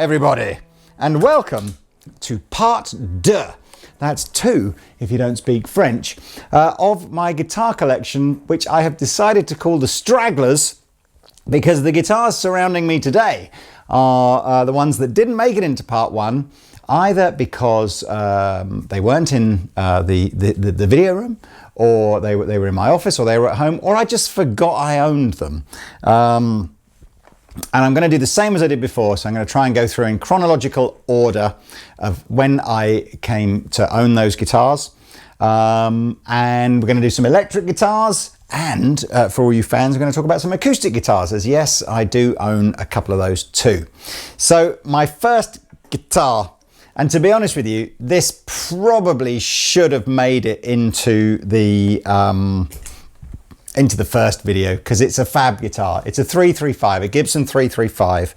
everybody, and welcome to part 2, that's 2 if you don't speak French, of my guitar collection, which I have decided to call the Stragglers, because the guitars surrounding me today are the ones that didn't make it into part 1, either because they weren't in the video room, or they were in my office, or they were at home, or I just forgot I owned them. And I'm going to do the same as I did before, so I'm going to try and go through in chronological order of when I came to own those guitars. And we're going to do some electric guitars, and for all you fans, we're going to talk about some acoustic guitars, as yes, I do own a couple of those too. So my first guitar, and to be honest with you, this probably should have made it into the first video, because it's a fab guitar. It's a 335, a Gibson 335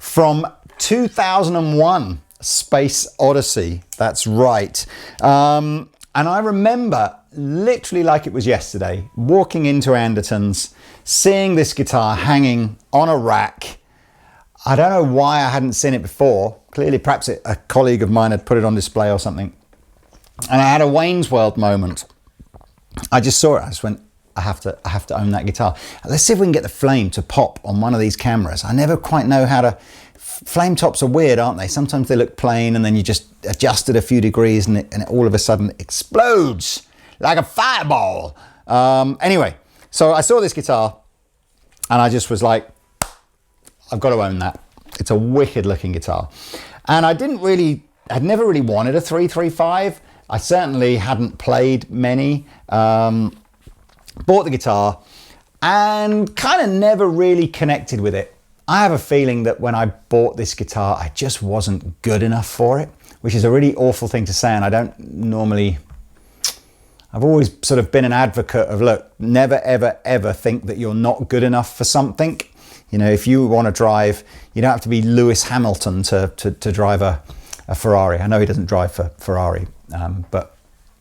from 2001, Space Odyssey. That's right. And I remember literally like it was yesterday, walking into Andertons, seeing this guitar hanging on a rack. I don't know why I hadn't seen it before. Clearly, perhaps a colleague of mine had put it on display or something. And I had a Wayne's World moment. I just saw it. I just went, I have to own that guitar. Let's see if we can get the flame to pop on one of these cameras. I never quite know how to. Flame tops are weird, aren't they? Sometimes they look plain, and then you just adjust it a few degrees, and it all of a sudden explodes like a fireball. Anyway, so I saw this guitar, and I just was like, I've got to own that. It's a wicked looking guitar. And I'd never really wanted a 335. I certainly hadn't played many. Bought the guitar and kind of never really connected with it. I have a feeling that when I bought this guitar, I just wasn't good enough for it, which is a really awful thing to say. And I don't normally, I've always sort of been an advocate of, look, never, ever, ever think that you're not good enough for something. You know, if you want to drive, you don't have to be Lewis Hamilton to drive a Ferrari. I know he doesn't drive for Ferrari, but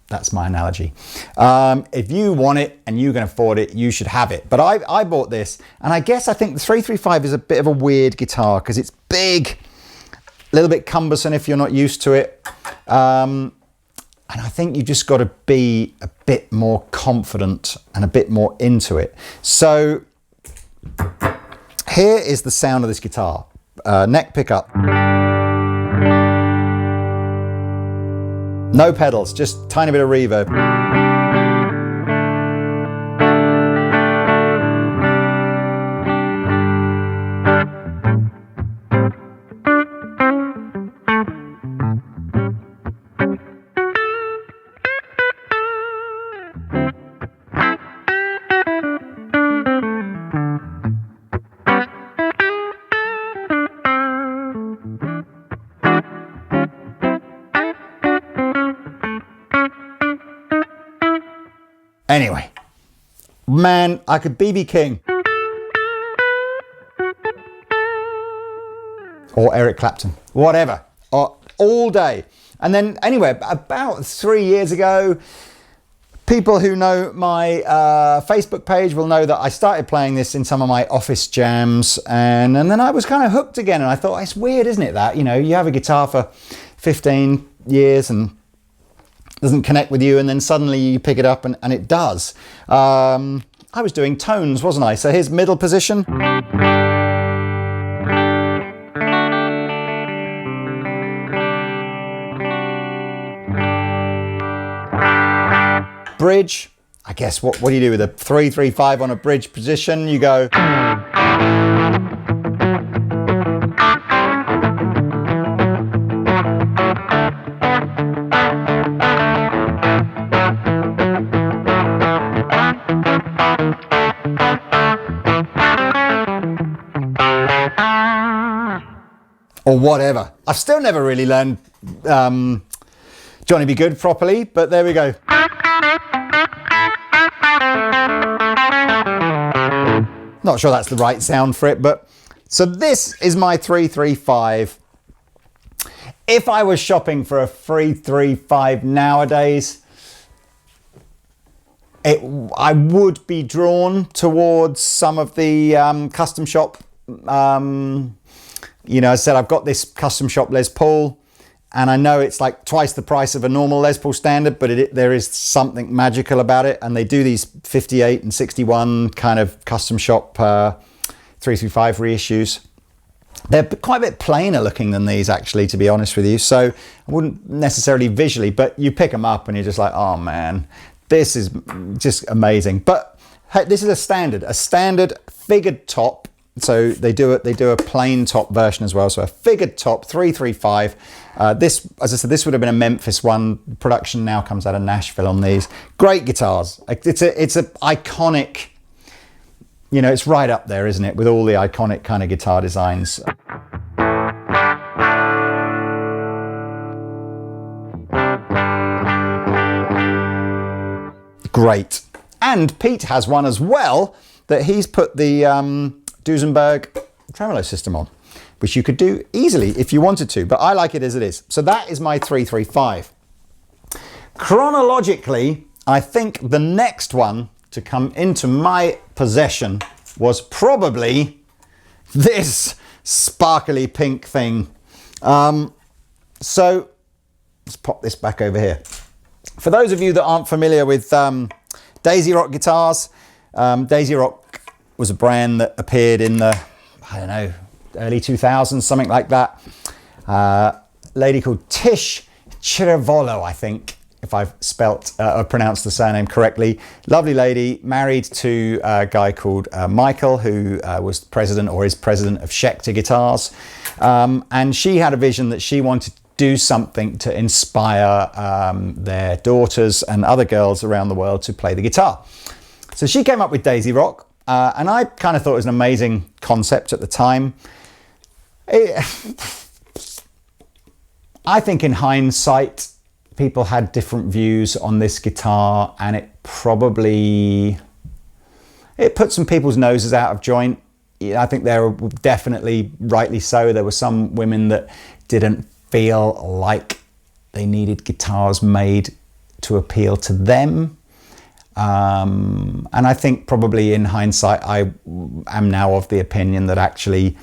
that's my analogy. If you want it and you can afford it, you should have it. But I bought this, and I think the 335 is a bit of a weird guitar because it's big, a little bit cumbersome if you're not used to it. And I think you just got to be a bit more confident and a bit more into it. So here is the sound of this guitar. Neck pickup. No pedals, just tiny bit of reverb. Anyway, man, I could BB King or Eric Clapton, whatever, all day. And then anyway, about 3 years ago, people who know my Facebook page will know that I started playing this in some of my office jams, and then I was kind of hooked again. And I thought, it's weird, isn't it, that, you know, you have a guitar for 15 years and doesn't connect with you, and then suddenly you pick it up and it does. I was doing tones, wasn't I? So here's middle position. Bridge. I guess what do you do with a 335 on a bridge position? You go. Or whatever. I've still never really learned Johnny B. Good properly, but there we go. Not sure that's the right sound for it, but so this is my 335. If I was shopping for a 335 nowadays, I would be drawn towards some of the custom shop You know, as I said, I've got this custom shop Les Paul, and I know it's like twice the price of a normal Les Paul standard, but there is something magical about it. And they do these 58 and 61 kind of custom shop 335 reissues. They're quite a bit plainer looking than these, actually, to be honest with you. So I wouldn't necessarily visually, but you pick them up and you're just like, oh man, this is just amazing. But hey, this is a standard figured top. So they do a plain top version as well. So a figured top 335. This, as I said, this would have been a Memphis one. Production now comes out of Nashville on these. Great guitars. It's a iconic. You know, it's right up there, isn't it, with all the iconic kind of guitar designs. Great. And Pete has one as well that he's put the Duesenberg tremolo system on, which you could do easily if you wanted to, but I like it as it is. So that is my 335. Chronologically, I think the next one to come into my possession was probably this sparkly pink thing. So let's pop this back over here. For those of you that aren't familiar with Daisy Rock guitars, Daisy Rock was a brand that appeared in the, I don't know, early 2000s, something like that. Lady called Tish Chirivolo, I think, if I've pronounced the surname correctly. Lovely lady, married to a guy called Michael, who was president or is president of Schecter Guitars. And she had a vision that she wanted to do something to inspire their daughters and other girls around the world to play the guitar. So she came up with Daisy Rock, and I kind of thought it was an amazing concept at the time. I think in hindsight, people had different views on this guitar, and it put some people's noses out of joint. I think there were definitely, rightly so, there were some women that didn't feel like they needed guitars made to appeal to them. And I think probably in hindsight, I am now of the opinion that actually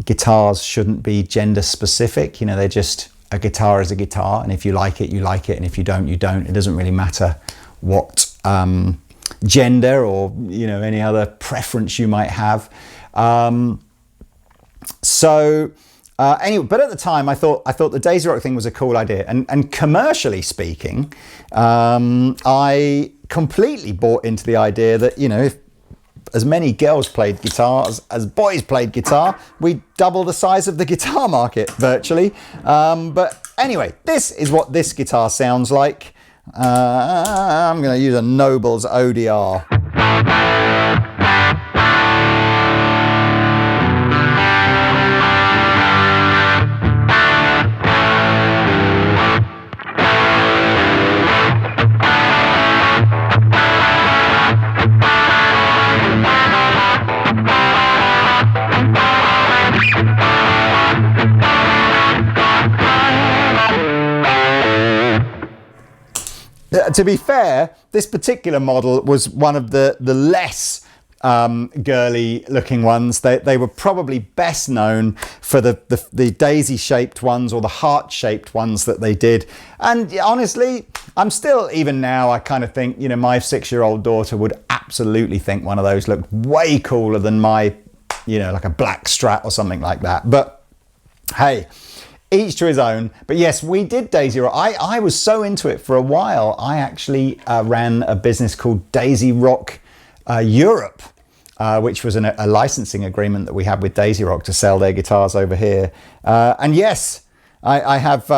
guitars shouldn't be gender specific. You know, they're just, a guitar is a guitar, and if you like it, you like it, and if you don't, you don't. It doesn't really matter what gender or, you know, any other preference you might have. Anyway, but at the time, I thought the Daisy Rock thing was a cool idea, and commercially speaking, I completely bought into the idea that, you know, if as many girls played guitar as boys played guitar, we'd double the size of the guitar market virtually. But anyway, this is what this guitar sounds like. I'm going to use a Noble's ODR. To be fair, this particular model was one of the less girly looking ones. They were probably best known for the daisy shaped ones or the heart shaped ones that they did. And honestly, I'm still, even now, I kind of think, you know, my 6-year-old daughter would absolutely think one of those looked way cooler than my, you know, like a black Strat or something like that. But hey, each to his own. But yes, we did Daisy Rock. I was so into it for a while. I actually ran a business called Daisy Rock Europe, which was a licensing agreement that we had with Daisy Rock to sell their guitars over here. And yes, I have,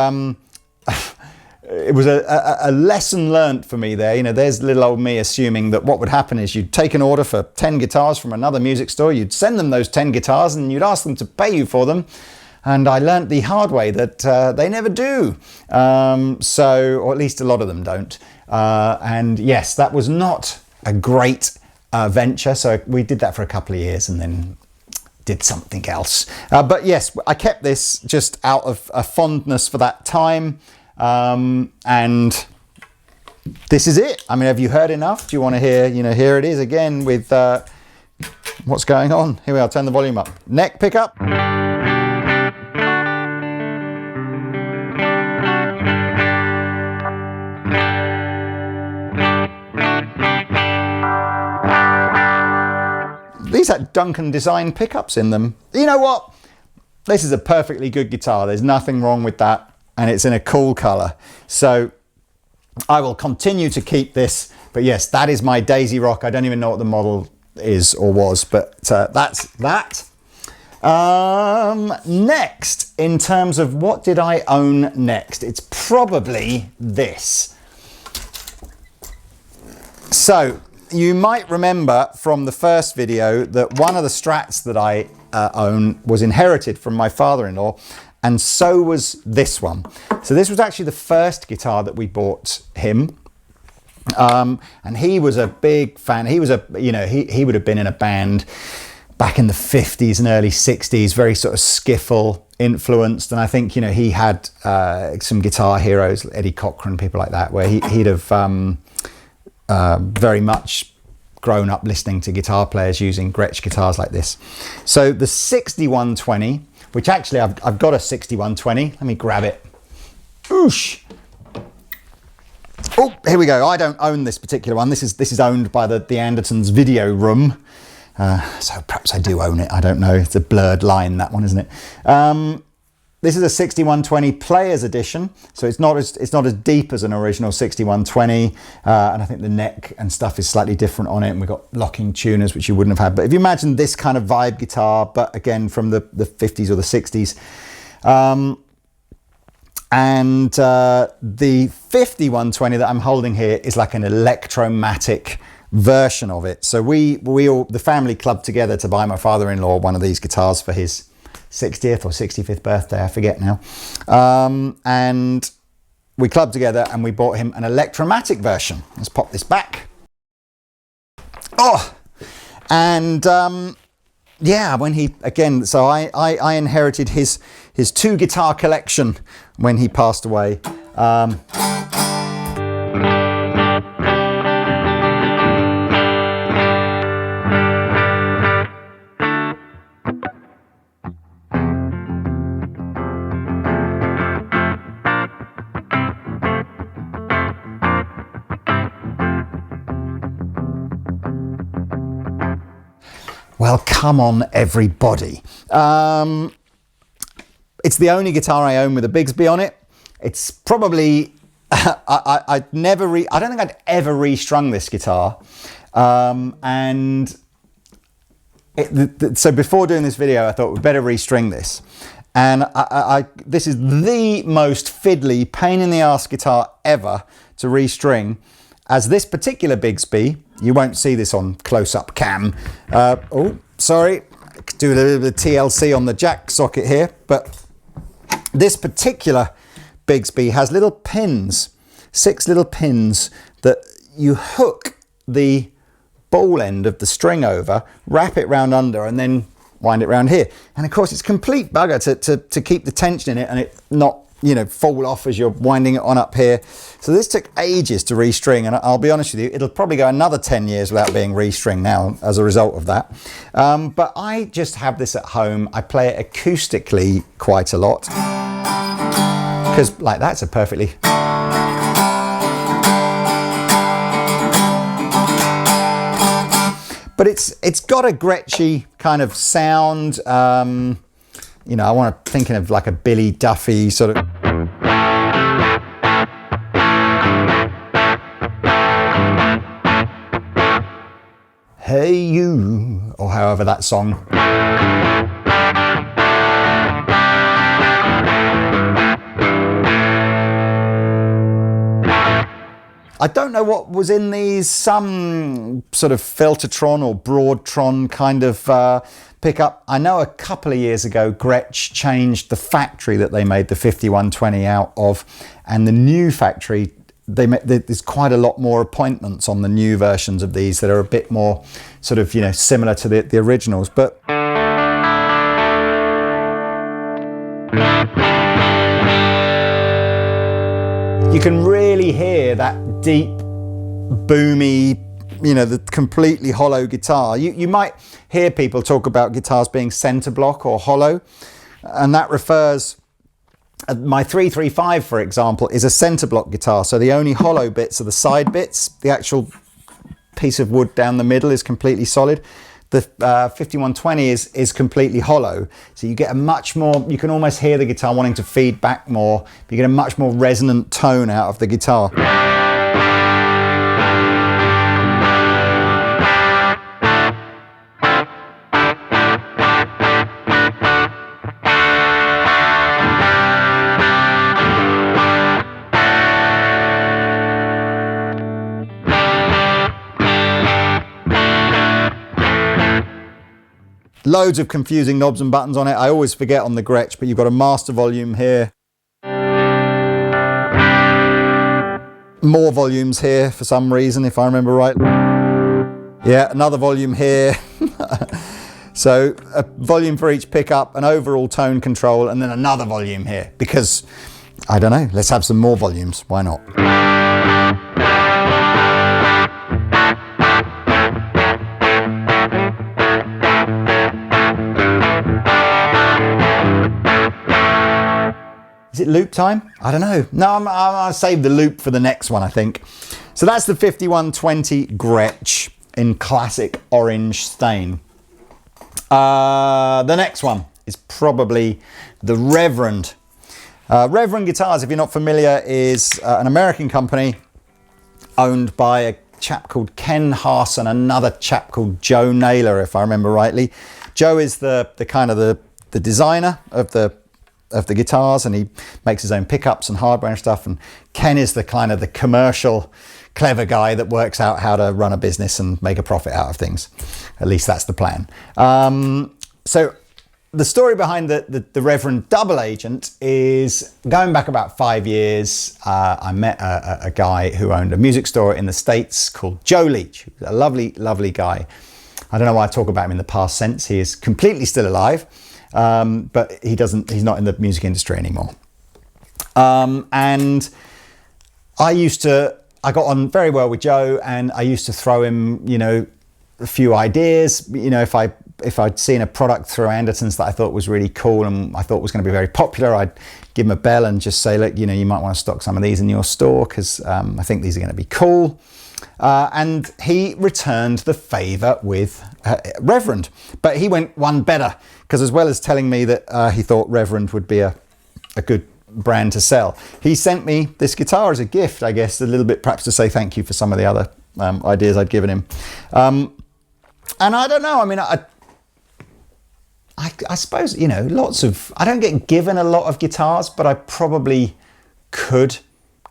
it was a lesson learnt for me there. You know, there's little old me assuming that what would happen is you'd take an order for 10 guitars from another music store, you'd send them those 10 guitars and you'd ask them to pay you for them. And I learnt the hard way that they never do. Or at least a lot of them don't. And yes, that was not a great venture. So we did that for a couple of years and then did something else. But yes, I kept this just out of a fondness for that time. And this is it. I mean, have you heard enough? Do you want to hear, you know, here it is again with what's going on. Here we are, turn the volume up. Neck pickup. these had Duncan design pickups in them. You know what? This is a perfectly good guitar. There's nothing wrong with that. And it's in a cool color. So I will continue to keep this. But yes, that is my Daisy Rock. I don't even know what the model is or was, but that's that. Next, in terms of what did I own next, it's probably this. So you might remember from the first video that one of the Strats that I own was inherited from my father-in-law, and so was this one. So this was actually the first guitar that we bought him. And he was a big fan. He was he would have been in a band back in the 50s and early 60s, very sort of skiffle influenced. And I think, you know, he had some guitar heroes, Eddie Cochran, people like that, where he'd have very much grown up listening to guitar players using Gretsch guitars like this. So the 6120, which actually I've got a 6120. Let me grab it. Oosh. Oh, here we go. I don't own this particular one. This is owned by the Andertons video room. So perhaps I do own it. I don't know. It's a blurred line, that one, isn't it? This is a 6120 Players Edition, so it's not as deep as an original 6120, and I think the neck and stuff is slightly different on it, and we've got locking tuners, which you wouldn't have had. But if you imagine this kind of vibe guitar, but again from the 50s or the 60s, and the 5120 that I'm holding here is like an Electromatic version of it. So we all, the family, clubbed together to buy my father-in-law one of these guitars for his 60th or 65th birthday, I forget now. And we clubbed together and we bought him an Electromatic version. Let's pop this back. Oh, and yeah, when he, again, so I inherited his 2 guitar collection when he passed away. Well, come on, everybody. It's the only guitar I own with a Bigsby on it. It's probably, I don't think I'd ever restrung this guitar. So before doing this video, I thought we'd better restring this. And this is the most fiddly, pain in the ass guitar ever to restring, as this particular Bigsby, you won't see this on close-up cam. Oh, sorry, do a little bit of TLC on the jack socket here, but this particular Bigsby has little pins, 6 little pins that you hook the ball end of the string over, wrap it round under, and then wind it round here. And of course, it's complete bugger to keep the tension in it and it not, you know, fall off as you're winding it on up here. So this took ages to restring, and I'll be honest with you, it'll probably go another 10 years without being restringed now as a result of that. But I just have this at home. I play it acoustically quite a lot, because like that's a perfectly... But it's got a Gretschy kind of sound. You know, I want to thinking of like a Billy Duffy sort of. Hey you, or however that song. I don't know what was in these, some sort of Filtertron or Broadtron kind of pickup. I know a couple of years ago Gretsch changed the factory that they made the 5120 out of, and the new factory, there's quite a lot more appointments on the new versions of these that are a bit more sort of, you know, similar to the originals. But you can really hear that deep, boomy, you know, the completely hollow guitar. You might hear people talk about guitars being center block or hollow, and that refers, my 335, for example, is a center block guitar. So the only hollow bits are the side bits. The actual piece of wood down the middle is completely solid. the 5120 is completely hollow. So you get a much more, you can almost hear the guitar wanting to feed back more. You get a much more resonant tone out of the guitar. Loads of confusing knobs and buttons on it. I always forget on the Gretsch, but you've got a master volume here. More volumes here for some reason, if I remember right. Yeah, another volume here. So a volume for each pickup, an overall tone control, and then another volume here. Because, I don't know, let's have some more volumes. Why not? Is it loop time? I don't know. No, I'll save the loop for the next one, I think. So that's the 5120 Gretsch in classic orange stain. The next one is probably the Reverand. Reverand Guitars, if you're not familiar, is an American company owned by a chap called Ken Haas and another chap called Joe Naylor, if I remember rightly. Joe is the kind of the designer of the guitars, and he makes his own pickups and hardware and stuff, and Ken is the kind of the commercial clever guy that works out how to run a business and make a profit out of things. At least that's the plan. So the story behind the Reverand double agent is going back about 5 years. I met a guy who owned a music store in the States called Joe Leach, a lovely guy. I don't know why I talk about him in the past tense. He is completely still alive. But he's not in the music industry anymore. And I got on very well with Joe, and I used to throw him, you know, a few ideas. You know, if I'd seen a product through Andertons that I thought was really cool and I thought was going to be very popular, I'd give him a bell and just say, look, you know, you might want to stock some of these in your store because I think these are going to be cool. And he returned the favour with Reverand, but he went one better, because as well as telling me that he thought Reverand would be a good brand to sell, he sent me this guitar as a gift, I guess, a little bit perhaps to say thank you for some of the other ideas I'd given him. And I don't know, I mean, I suppose, you know, I don't get given a lot of guitars, but I probably could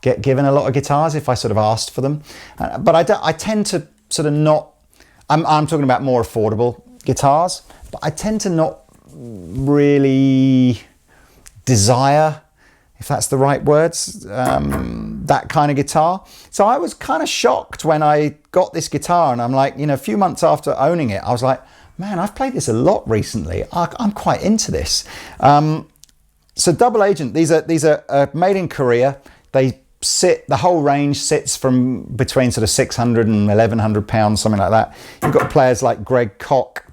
get given a lot of guitars if I sort of asked for them. But I tend to sort of not, I'm talking about more affordable guitars, but I tend to not really desire, if that's the right words, that kind of guitar. So I was kind of shocked when I got this guitar, and I'm like, you know, a few months after owning it, I was like, man, I've played this a lot recently. I'm quite into this. So double agent, these are made in Korea. The whole range sits from between sort of 600 and 1100 pounds, something like that. You've got players like Greg Koch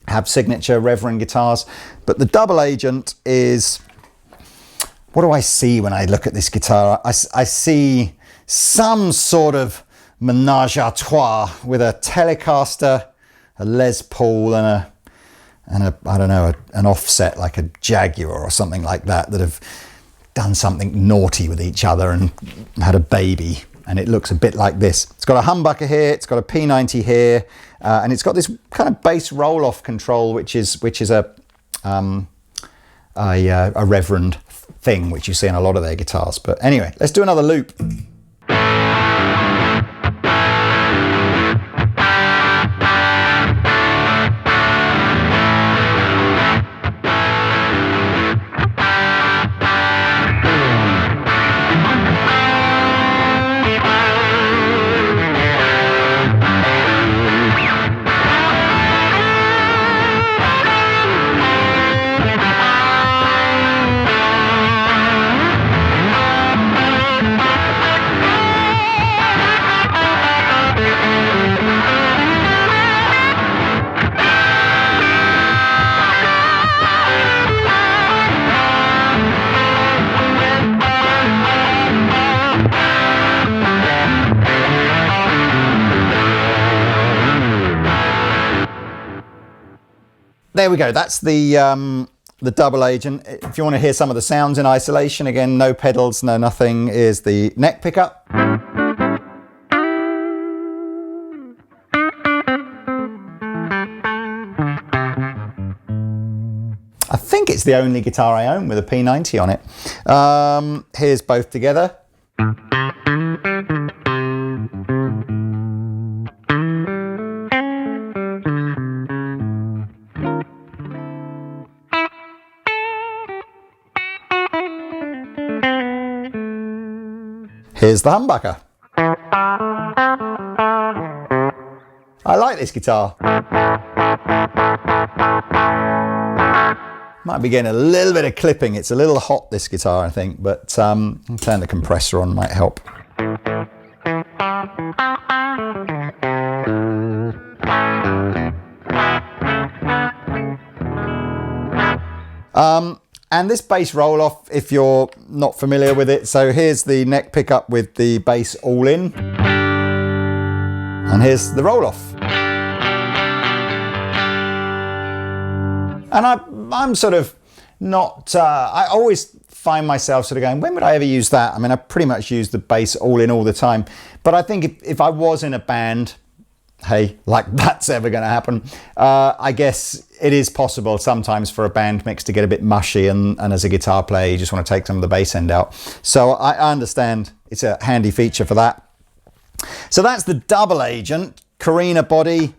have signature Reverand guitars, but the double agent is, what do I see when I look at this guitar? I see some sort of menage a trois with a Telecaster, a Les Paul, and a I don't know, an offset like a Jaguar or something like that have done something naughty with each other and had a baby, and it looks a bit like this. It's got a humbucker here, it's got a P90 here, and it's got this kind of bass roll-off control, which is a Reverand thing, which you see in a lot of their guitars. But anyway, let's do another loop. there we go. That's the double agent. If you want to hear some of the sounds in isolation, again, no pedals, no nothing, is the neck pickup. I think it's the only guitar I own with a P90 on it. Here's both together. Here's the humbucker. I like this guitar. Might be getting a little bit of clipping. It's a little hot, this guitar, I think, but turn the compressor on might help. And this bass roll-off, if you're not familiar with it, so here's the neck pickup with the bass all in, and here's the roll-off. And I'm sort of not, I always find myself sort of going, when would I ever use that? I mean, I pretty much use the bass all in all the time, but I think if I was in a band, hey, like that's ever going to happen. I guess it is possible sometimes for a band mix to get a bit mushy, and as a guitar player, you just want to take some of the bass end out. So I understand it's a handy feature for that. So that's the double agent, Carina body,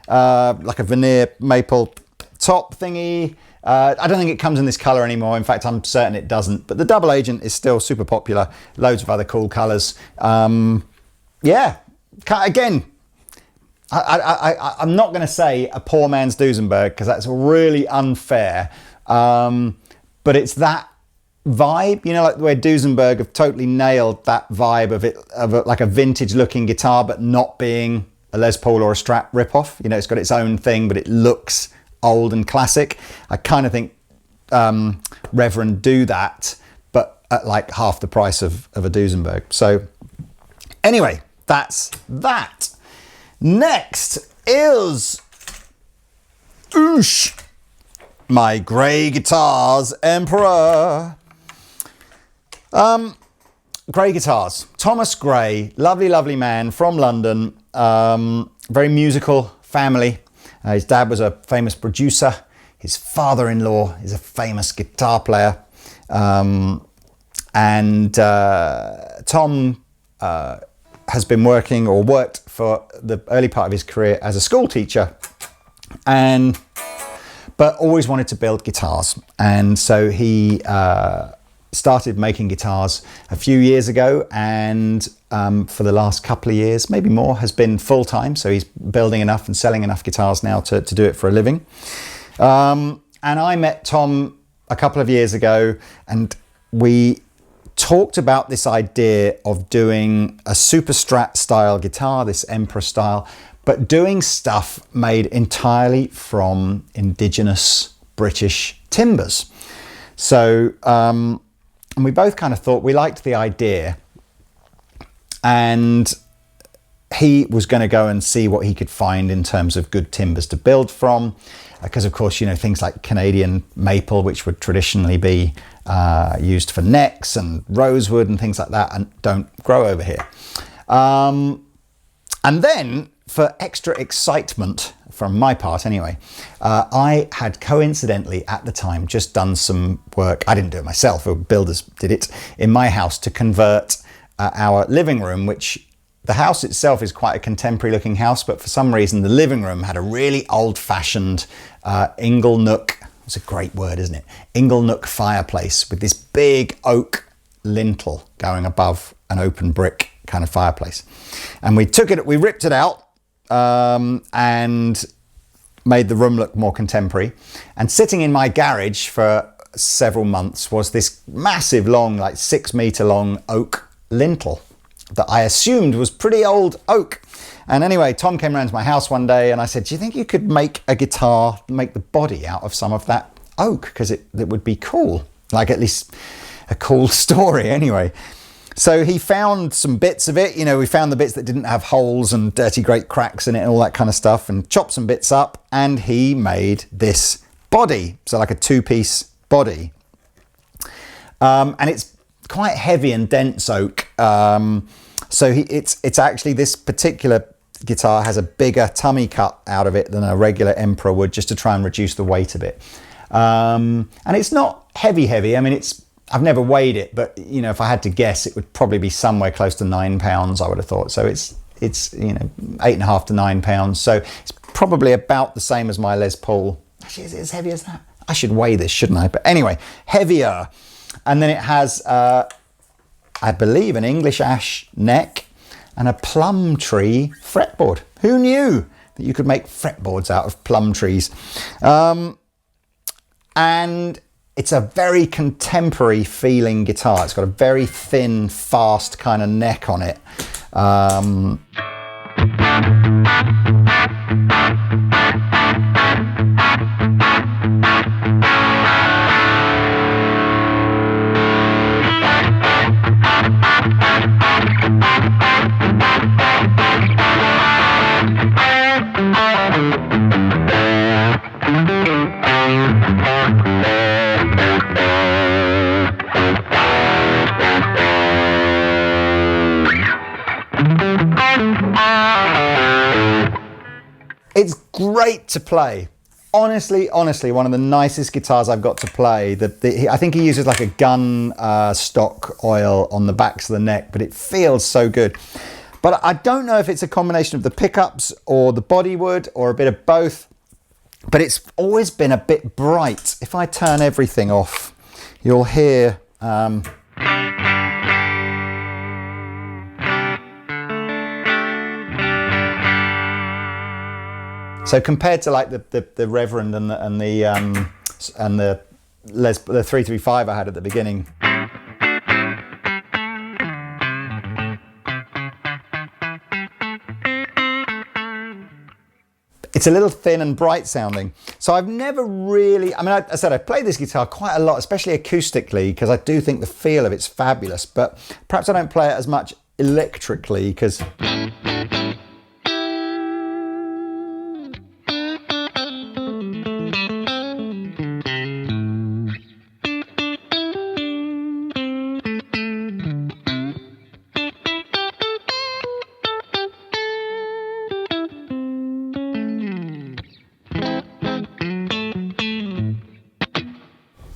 like a veneer maple top thingy. I don't think it comes in this color anymore. In fact, I'm certain it doesn't, but the double agent is still super popular. Loads of other cool colors. Yeah, again, I'm not going to say a poor man's Duesenberg because that's really unfair, but it's that vibe, you know, like where Duesenberg have totally nailed that vibe of it, like a vintage looking guitar, but not being a Les Paul or a Strat ripoff. You know, it's got its own thing, but it looks old and classic. I kind of think Reverand do that, but at like half the price of a Duesenberg. So anyway, that's that. Next is Oosh, my Grey Guitars Emperor. Grey Guitars. Thomas Gray, lovely, lovely man from London. Very musical family. His dad was a famous producer. His father-in-law is a famous guitar player. Tom has been working or worked for the early part of his career as a school teacher, but always wanted to build guitars. And so he started making guitars a few years ago, and for the last couple of years, maybe more, has been full-time. So he's building enough and selling enough guitars now to do it for a living. And I met Tom a couple of years ago, and we talked about this idea of doing a super Strat style guitar, this Emperor style, but doing stuff made entirely from indigenous British timbers. So, and we both kind of thought we liked the idea, and he was going to go and see what he could find in terms of good timbers to build from, because of course, you know, things like Canadian maple, which would traditionally be used for necks, and rosewood and things like that, and don't grow over here. And then, for extra excitement, from my part anyway, I had coincidentally at the time just done some work. I didn't do it myself, builders did it in my house to convert our living room, which the house itself is quite a contemporary looking house, but for some reason the living room had a really old-fashioned inglenook. It's a great word, isn't it? Inglenook fireplace with this big oak lintel going above an open brick kind of fireplace. And we ripped it out and made the room look more contemporary. And sitting in my garage for several months was this massive long, like 6 meter long oak lintel that I assumed was pretty old oak. And anyway, Tom came around to my house one day and I said, do you think you could make a guitar, make the body out of some of that oak? Because it would be cool, like at least a cool story anyway. So he found some bits of it, you know, we found the bits that didn't have holes and dirty great cracks in it and all that kind of stuff, and chopped some bits up, and he made this body. So like a two-piece body. And it's quite heavy and dense oak. So it's actually, this particular guitar has a bigger tummy cut out of it than a regular Emperor would, just to try and reduce the weight of it. And it's not heavy. I mean, I've never weighed it, but you know, if I had to guess, it would probably be somewhere close to 9 pounds, I would have thought. So it's you know, 8.5 to 9 pounds. So it's probably about the same as my Les Paul. Actually, is it as heavy as that? I should weigh this, shouldn't I? But anyway, heavier. And then it has, I believe, an English ash neck and a plum tree fretboard. Who knew that you could make fretboards out of plum trees? And it's a very contemporary feeling guitar. It's got a very thin, fast kind of neck on it. It's great to play. Honestly, one of the nicest guitars I've got to play. I think he uses like a gun stock oil on the backs of the neck, but it feels so good. But I don't know if it's a combination of the pickups or the bodywood or a bit of both, but it's always been a bit bright. If I turn everything off, you'll hear... So compared to like the Reverand and the 335 I had at the beginning, it's a little thin and bright sounding. So I've never really, I mean, I said I play this guitar quite a lot, especially acoustically, because I do think the feel of it's fabulous, but perhaps I don't play it as much electrically because...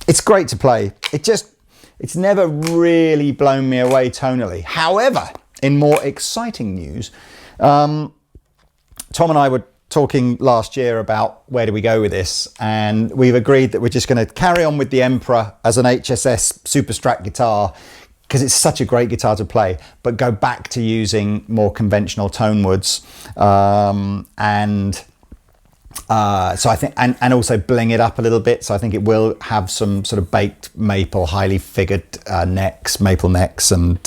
It's great to play. It's never really blown me away tonally. However, in more exciting news, Tom and I were talking last year about where do we go with this, and we've agreed that we're just going to carry on with the Emperor as an HSS Super Strat guitar because it's such a great guitar to play, but go back to using more conventional tone woods so I think, and also bling it up a little bit. So I think it will have some sort of baked maple, highly figured necks, maple necks, and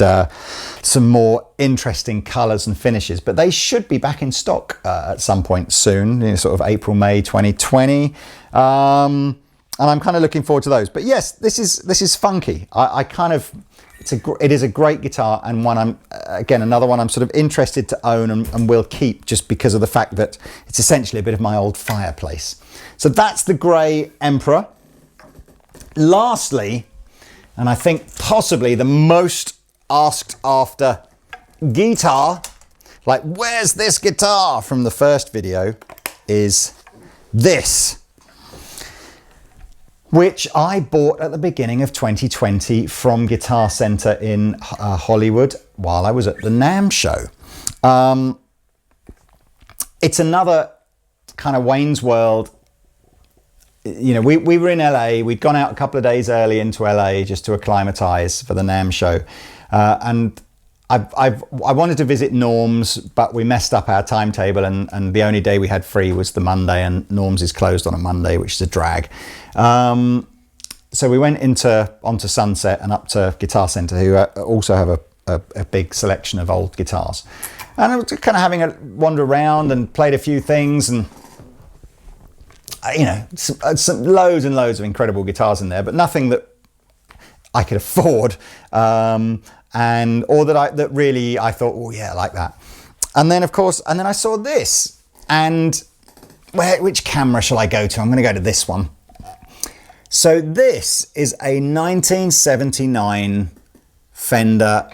some more interesting colours and finishes. But they should be back in stock at some point soon, you know, sort of April, May 2020. And I'm kind of looking forward to those. But yes, this is funky. It is a great guitar, and one another one I'm sort of interested to own and will keep, just because of the fact that it's essentially a bit of my old fireplace. So that's the grey Emperor. Lastly, and I think possibly the most asked after guitar, like where's this guitar from the first video, is this, which I bought at the beginning of 2020 from Guitar Center in Hollywood while I was at the NAMM show. It's another kind of Wayne's World. You know, we were in LA. We'd gone out a couple of days early into LA just to acclimatize for the NAMM show. And I wanted to visit Norm's, but we messed up our timetable, and the only day we had free was the Monday, and Norm's is closed on a Monday, which is a drag. So we went onto Sunset and up to Guitar Center, who also have a big selection of old guitars. And I was kind of having a wander around and played a few things, and you know, some loads and loads of incredible guitars in there, but nothing that I could afford. or that really I thought, oh yeah, I like that. And then of course, and then I saw this, and which camera shall I go to? I'm going to go to this one. So this is a 1979 Fender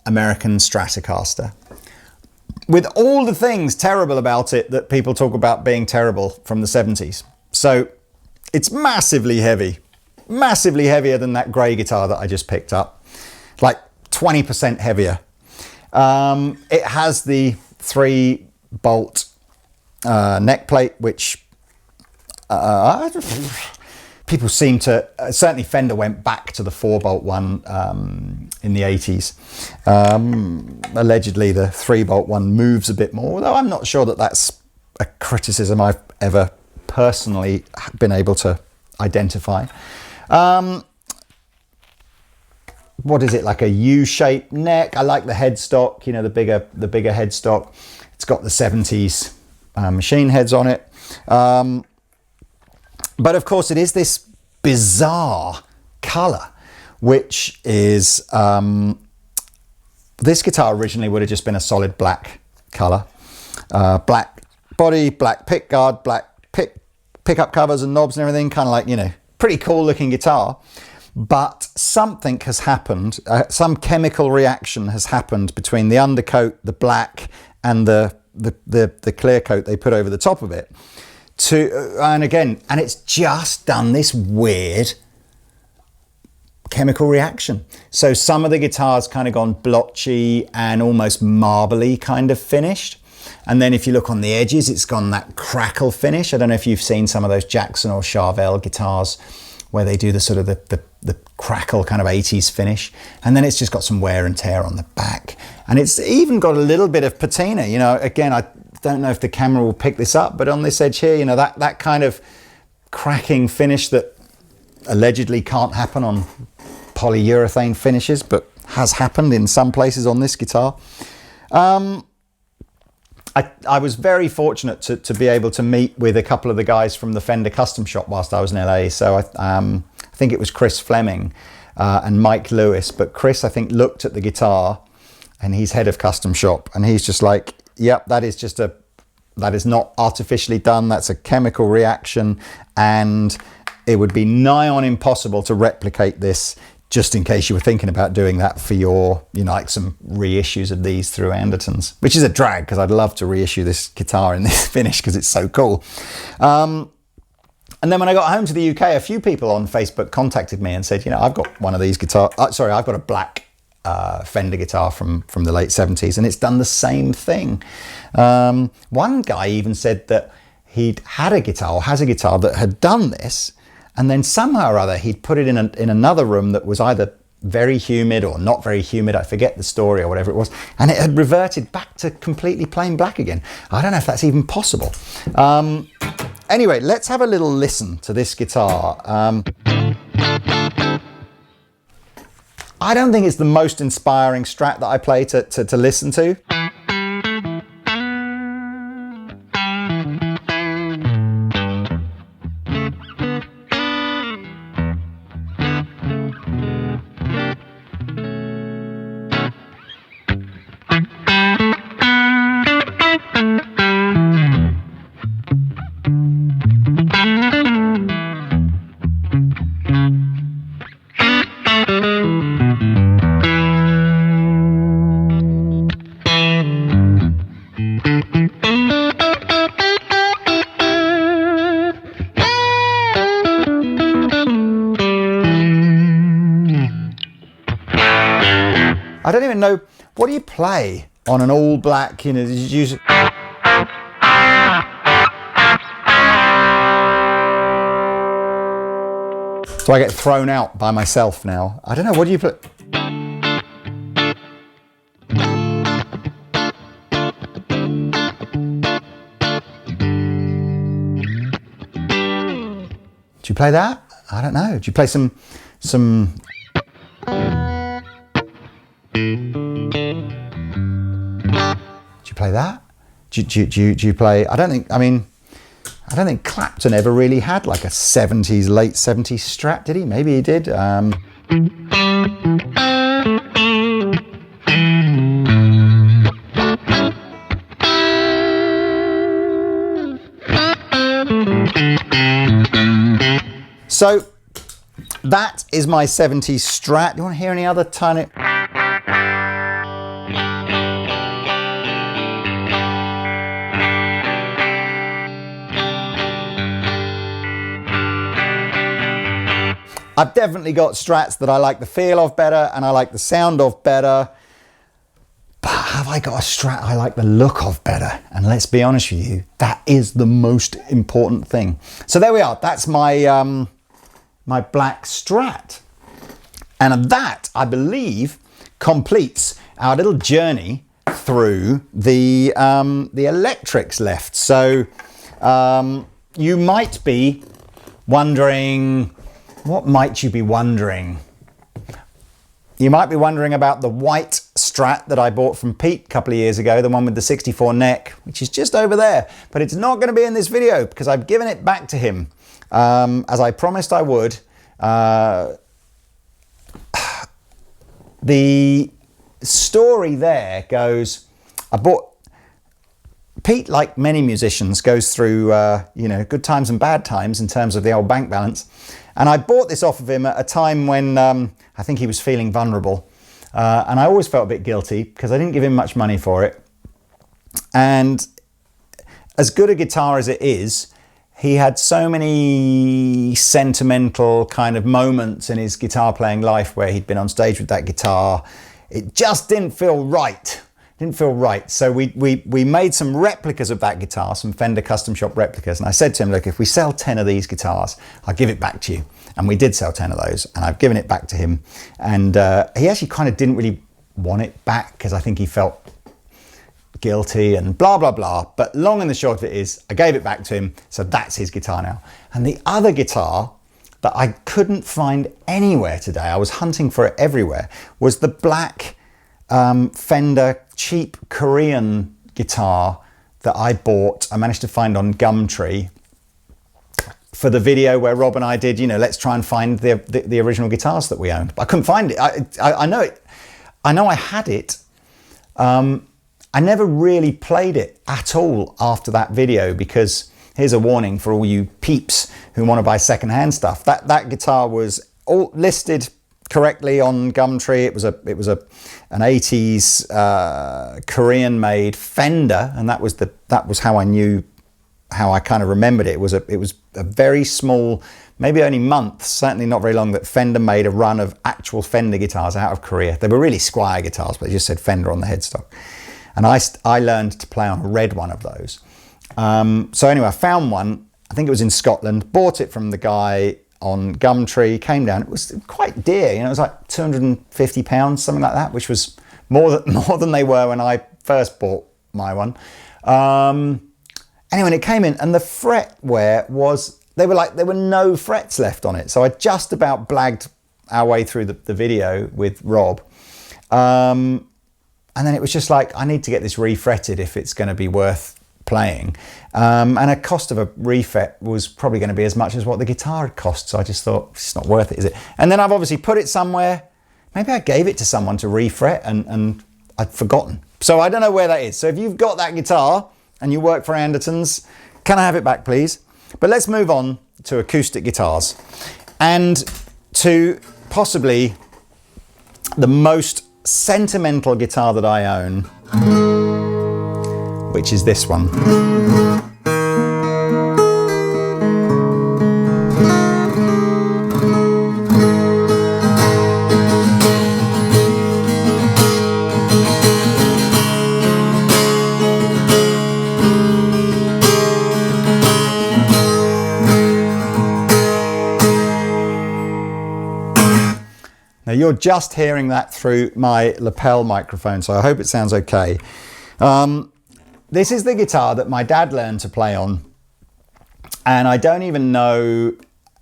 American Stratocaster, with all the things terrible about it that people talk about being terrible from the 70s. So it's massively heavy, massively heavier than that grey guitar that I just picked up, like 20% heavier. It has the 3-bolt neck plate, which people seem to, certainly Fender went back to the 4-bolt one in the 80s. Allegedly the 3-bolt one moves a bit more, although I'm not sure that that's a criticism I've ever personally been able to identify. What is it, like a U-shaped neck? I like the headstock, you know, the bigger headstock. It's got the 70s machine heads on it. But of course it is this bizarre color, which is, this guitar originally would have just been a solid black color. Black body, black pick guard, black pickup covers and knobs and everything, kind of like, you know, pretty cool looking guitar. But something has happened, some chemical reaction has happened between the undercoat, the black, and the clear coat they put over the top of it. And it's just done this weird chemical reaction. So some of the guitars kind of gone blotchy and almost marbly kind of finished. And then if you look on the edges, it's gone that crackle finish. I don't know if you've seen some of those Jackson or Charvel guitars where they do the sort of the crackle kind of 80s finish. And then it's just got some wear and tear on the back. And it's even got a little bit of patina. You know, again, I don't know if the camera will pick this up, but on this edge here, you know, that kind of cracking finish that allegedly can't happen on polyurethane finishes, but has happened in some places on this guitar. I was very fortunate to be able to meet with a couple of the guys from the Fender Custom Shop whilst I was in LA. So I think it was Chris Fleming and Mike Lewis, but Chris, I think, looked at the guitar, and he's head of Custom Shop, and he's just like, yep, that is not artificially done. That's a chemical reaction, and it would be nigh on impossible to replicate this, just in case you were thinking about doing that for your, you know, like some reissues of these through Andertons, which is a drag because I'd love to reissue this guitar in this finish because it's so cool. And then when I got home to the UK, a few people on Facebook contacted me and said, you know, I've got one of these guitars. I've got a black Fender guitar from the late 70s, and it's done the same thing. One guy even said that he'd had a guitar, or has a guitar, that had done this, and then somehow or other he'd put it in another room that was either very humid or not very humid, I forget the story or whatever it was, and it had reverted back to completely plain black again. I don't know if that's even possible. Anyway, let's have a little listen to this guitar. I don't think it's the most inspiring Strat that I play to listen to. I don't even know, what do you play on an all black, you know, use it. So I get thrown out by myself now. I don't know, what do you play? Do you play that? I don't know. Do you play some do you play that? Do you play, I don't think Clapton ever really had like a 70s, late 70s Strat, did he? Maybe he did. So that is my 70s Strat. Do you want to hear any other tiny? I've definitely got Strats that I like the feel of better and I like the sound of better. But have I got a Strat I like the look of better? And let's be honest with you, that is the most important thing. So there we are. That's my my black Strat. And that, I believe, completes our little journey through the electrics left. So you might be wondering, what might you be wondering? You might be wondering about the white Strat that I bought from Pete a couple of years ago, the one with the 64 neck, which is just over there. But it's not going to be in this video because I've given it back to him, as I promised I would. The story there goes, Pete, like many musicians, goes through you know, good times and bad times in terms of the old bank balance. And I bought this off of him at a time when I think he was feeling vulnerable. And I always felt a bit guilty because I didn't give him much money for it. And as good a guitar as it is, he had so many sentimental kind of moments in his guitar playing life where he'd been on stage with that guitar. It just didn't feel right. Didn't feel right. So we made some replicas of that guitar, some Fender custom shop replicas. And I said to him, look, if we sell 10 of these guitars, I'll give it back to you. And we did sell 10 of those, and I've given it back to him. And he actually kind of didn't really want it back because I think he felt guilty and blah, blah, blah. But long and the short of it is, I gave it back to him. So that's his guitar now. And the other guitar that I couldn't find anywhere today, I was hunting for it everywhere, was the black Fender cheap Korean guitar that I bought. I managed to find on Gumtree for the video where Rob and I did, you know, let's try and find the original guitars that we owned. But I couldn't find it. I know it. I know I had it. I never really played it at all after that video because here's a warning for all you peeps who want to buy secondhand stuff. That guitar was all listed correctly on Gumtree. It was an 80s Korean made Fender, and that was how I knew, how I kind of remembered it. It was a very small, maybe only months, certainly not very long, that Fender made a run of actual Fender guitars out of Korea. They were really Squier guitars, but they just said Fender on the headstock. And I learned to play on a red one of those. So anyway, I found one. I think it was in Scotland. Bought it from the guy on Gumtree. Came down. It was quite dear. You know, it was like £250, something like that, which was more than they were when I first bought my one. Anyway, it came in, and the fretware was, there were no frets left on it. So I just about blagged our way through the video with Rob. And then it was just like, I need to get this refretted if it's going to be worth playing. And a cost of a refret was probably going to be as much as what the guitar had cost. So I just thought, it's not worth it, is it? And then I've obviously put it somewhere. Maybe I gave it to someone to refret and I'd forgotten. So I don't know where that is. So if you've got that guitar and you work for Andertons, can I have it back, please? But let's move on to acoustic guitars and to possibly the most sentimental guitar that I own, which is this one. Now you're just hearing that through my lapel microphone, so I hope it sounds okay. This is the guitar that my dad learned to play on, and I don't even know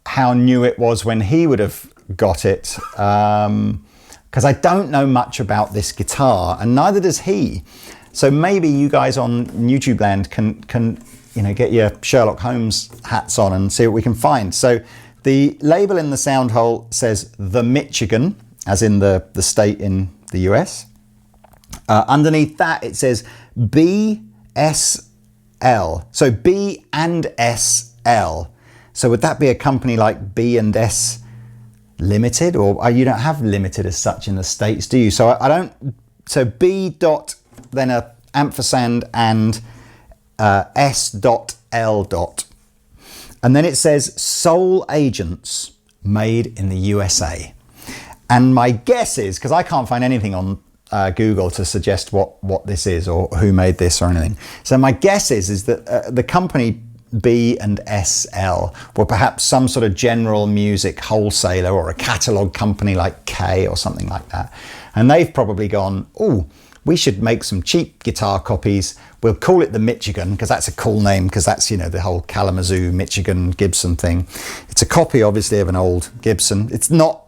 how new it was when he would have got it, because I don't know much about this guitar, and neither does he. So maybe you guys on YouTube land can you know, get your Sherlock Holmes hats on and see what we can find. So the label in the sound hole says The Michigan, as in the state in the US. Underneath that it says BSL, so B and SL. So would that be a company like B&S Limited, or you don't have Limited as such in the States, do you? So I don't. So B dot, then a ampersand and S dot L dot, and then it says sole agents made in the USA. And my guess is, because I can't find anything on Google to suggest what this is or who made this or anything. So my guess is that the company B&SL were perhaps some sort of general music wholesaler or a catalogue company like K or something like that. And they've probably gone, oh, we should make some cheap guitar copies. We'll call it the Michigan, because that's a cool name, because that's, you know, the whole Kalamazoo, Michigan, Gibson thing. It's a copy, obviously, of an old Gibson. It's not,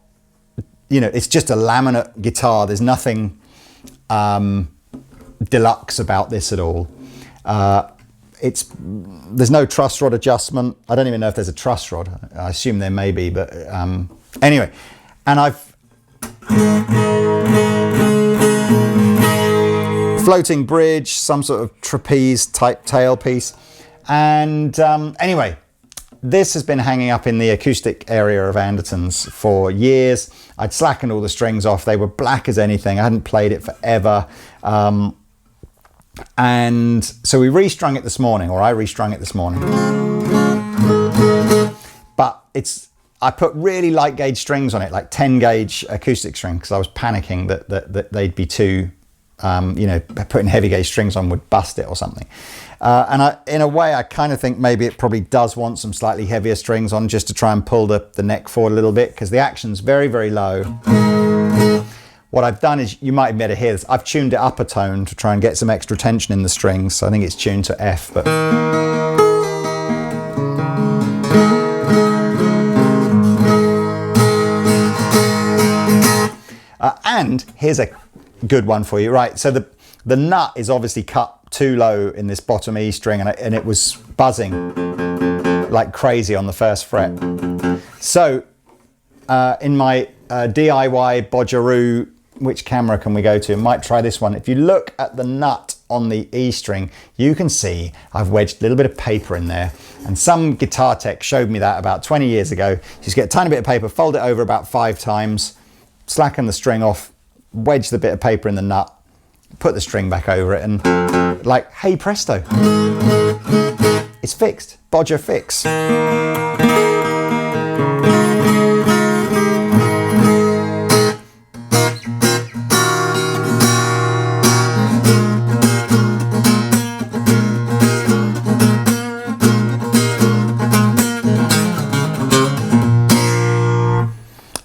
you know, it's just a laminate guitar. There's nothing deluxe about this at all. There's no truss rod adjustment. I don't even know if there's a truss rod. I assume there may be, but anyway. And I've floating bridge, some sort of trapeze type tailpiece. And anyway, this has been hanging up in the acoustic area of Andertons for years. I'd slackened all the strings off. They were black as anything. I hadn't played it forever. And so we restrung it this morning, or I restrung it this morning. But I put really light gauge strings on it, like 10 gauge acoustic string, because I was panicking that they'd be too, you know, putting heavy gauge strings on would bust it or something. And in a way, I kind of think maybe it probably does want some slightly heavier strings on, just to try and pull the neck forward a little bit, because the action's very, very low. What I've done is, you might be able to hear this, I've tuned it up a tone to try and get some extra tension in the strings. So I think it's tuned to F, but. And here's a good one for you. Right, so the nut is obviously cut too low in this bottom E string, and it was buzzing like crazy on the first fret. So in my DIY bodgeroo, which camera can we go to? Might try this one. If you look at the nut on the E string, you can see I've wedged a little bit of paper in there. And some guitar tech showed me that about 20 years ago. You just get a tiny bit of paper, fold it over about 5 times, slacken the string off, wedge the bit of paper in the nut, put the string back over it, and like, hey presto, it's fixed. Bodger fix.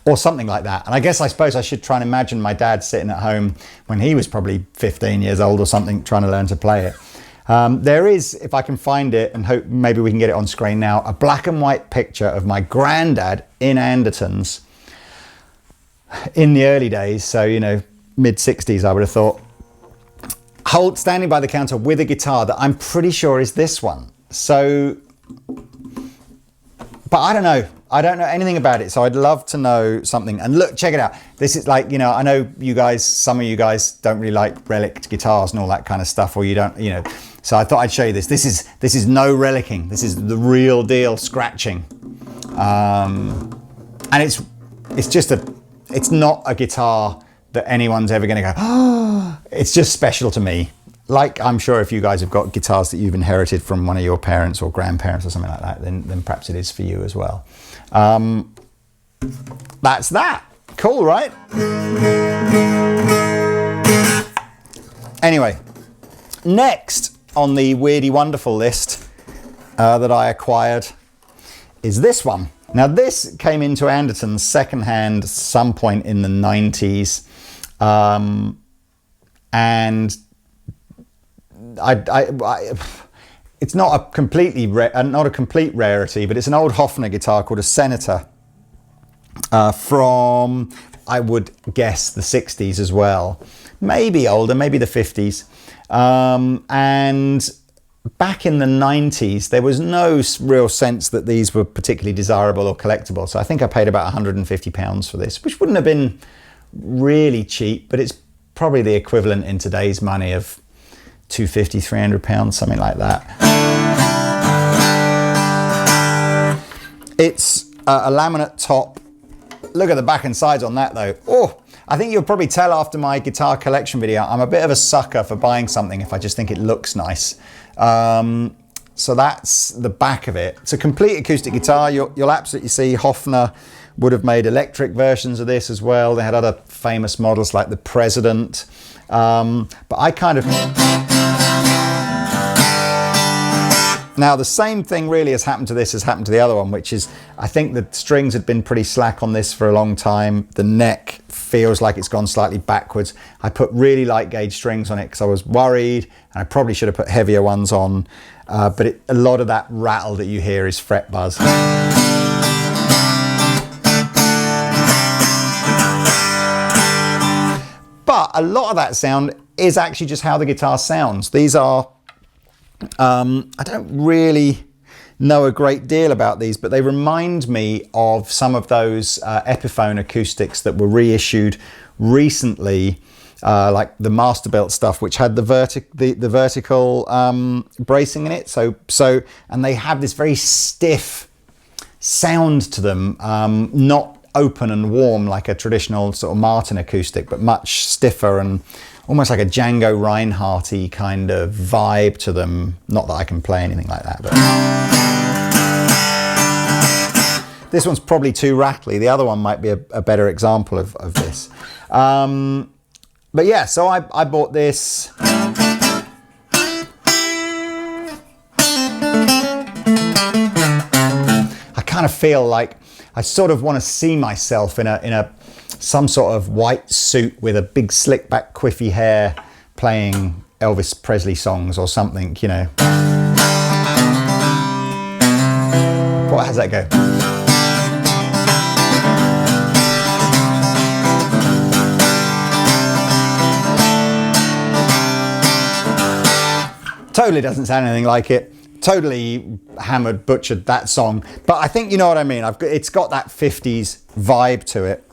Or something like that. And I suppose I should try and imagine my dad sitting at home when he was probably 15 years old or something, trying to learn to play it. There is, if I can find it, and hope maybe we can get it on screen now, a black and white picture of my granddad in Andertons in the early days. So, you know, mid 60s, I would have thought. Standing by the counter with a guitar that I'm pretty sure is this one. So, but I don't know. I don't know anything about it, so I'd love to know something. And look, check it out. This is like, you know, I know you guys, some of you guys don't really like relic guitars and all that kind of stuff, or you don't, you know. So I thought I'd show you this. This is no relicking. This is the real deal scratching. And it's not a guitar that anyone's ever going to go, oh, it's just special to me. Like, I'm sure if you guys have got guitars that you've inherited from one of your parents or grandparents or something like that, then perhaps it is for you as well. That's that. Cool, right? Anyway, next on the Weirdy Wonderful list that I acquired is this one. Now, this came into Andertons secondhand some point in the 90s. And it's not a complete rarity, but it's an old Hofner guitar called a Senator from, I would guess, the 60s as well. Maybe older, maybe the 50s. And back in the 90s, there was no real sense that these were particularly desirable or collectible. So I think I paid about £150 for this, which wouldn't have been really cheap, but it's probably the equivalent in today's money of £250, £300, something like that. a laminate top. Look at the back and sides on that though. Oh, I think you'll probably tell after my guitar collection video, I'm a bit of a sucker for buying something if I just think it looks nice. So that's the back of it. It's a complete acoustic guitar. You'll absolutely see Hofner would have made electric versions of this as well. They had other famous models like the President. But I kind of... Now the same thing really has happened to this as happened to the other one, which is I think the strings had been pretty slack on this for a long time. The neck feels like it's gone slightly backwards. I put really light gauge strings on it because I was worried, and I probably should have put heavier ones on. But a lot of that rattle that you hear is fret buzz. But a lot of that sound is actually just how the guitar sounds. These are, I don't really know a great deal about these, but they remind me of some of those Epiphone acoustics that were reissued recently, like the Masterbuilt stuff, which had the vertical bracing in it. And they have this very stiff sound to them, not open and warm like a traditional sort of Martin acoustic, but much stiffer and almost like a Django Reinhardt-y kind of vibe to them. Not that I can play anything like that, but this one's probably too rattly. The other one might be a better example of this. But yeah, so I bought this. I kind of feel like I sort of want to see myself in some sort of white suit with a big slick back quiffy hair playing Elvis Presley songs or something, you know. How does that go? Totally doesn't sound anything like it. Totally hammered, butchered that song. But I think you know what I mean. It's got that 50s vibe to it.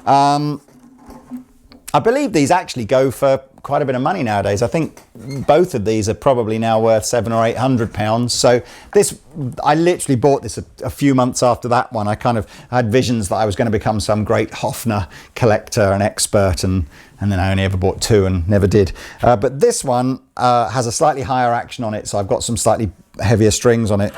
I believe these actually go for quite a bit of money nowadays. I think both of these are probably now worth £700 or £800. So this, I literally bought this a few months after that one. I kind of had visions that I was going to become some great Hofner collector and expert, and then I only ever bought two and never did. But this one has a slightly higher action on it, so I've got some slightly heavier strings on it.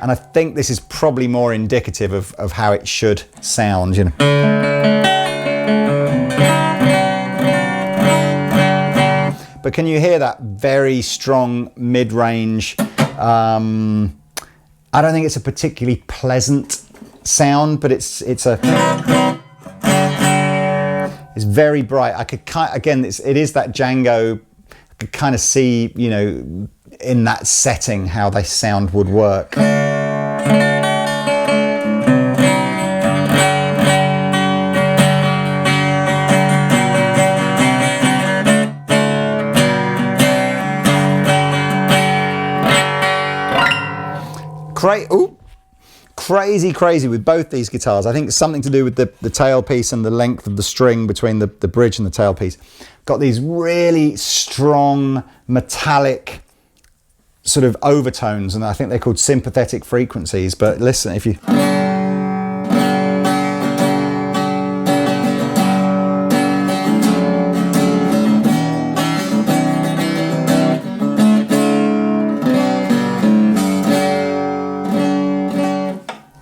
And I think this is probably more indicative of how it should sound, you know. But can you hear that very strong mid-range? I don't think it's a particularly pleasant sound, but it's very bright. I could again, it is that Django. I could kind of see, you know, in that setting how they sound would work. Crazy with both these guitars. I think it's something to do with the tailpiece and the length of the string between the bridge and the tailpiece. Got these really strong metallic sort of overtones, and I think they're called sympathetic frequencies. But listen, if you...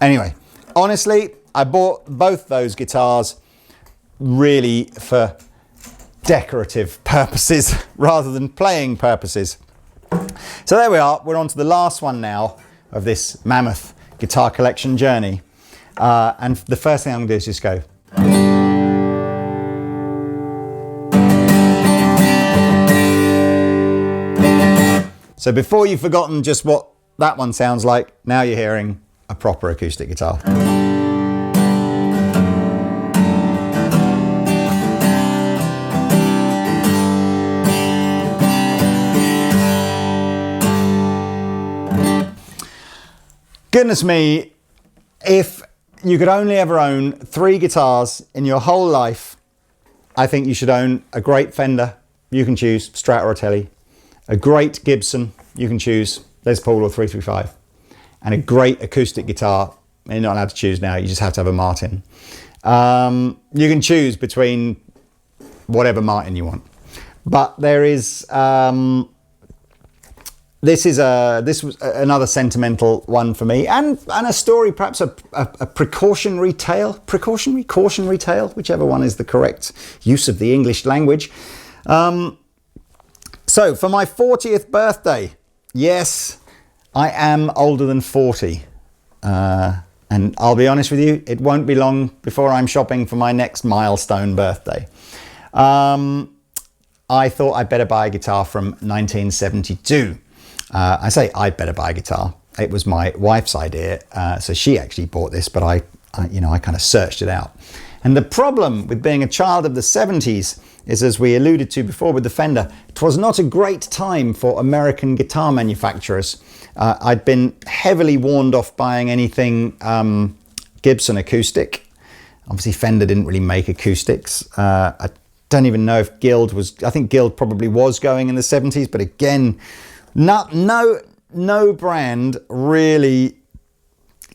Anyway, honestly, I bought both those guitars really for decorative purposes rather than playing purposes. So there we are. We're on to the last one now of this mammoth guitar collection journey. And the first thing I'm going to do is just go. So before you've forgotten just what that one sounds like, now you're hearing a proper acoustic guitar. Goodness me, if you could only ever own 3 guitars in your whole life, I think you should own a great Fender, you can choose Strat or Tele, a great Gibson, you can choose Les Paul or 335, and a great acoustic guitar. You're not allowed to choose now, you just have to have a Martin. You can choose between whatever Martin you want. But there is, this was another sentimental one for me, and a story, perhaps a cautionary tale, whichever one is the correct use of the English language. So for my 40th birthday, yes, I am older than 40. And I'll be honest with you, it won't be long before I'm shopping for my next milestone birthday. I thought I'd better buy a guitar from 1972. I say I'd better buy a guitar. It was my wife's idea, so she actually bought this, but I kind of searched it out. And the problem with being a child of the 70s is, as we alluded to before with the Fender, it was not a great time for American guitar manufacturers. I'd been heavily warned off buying anything Gibson acoustic. Obviously Fender didn't really make acoustics. I don't even know if Guild was, I think Guild probably was going in the 70s, but again, no brand really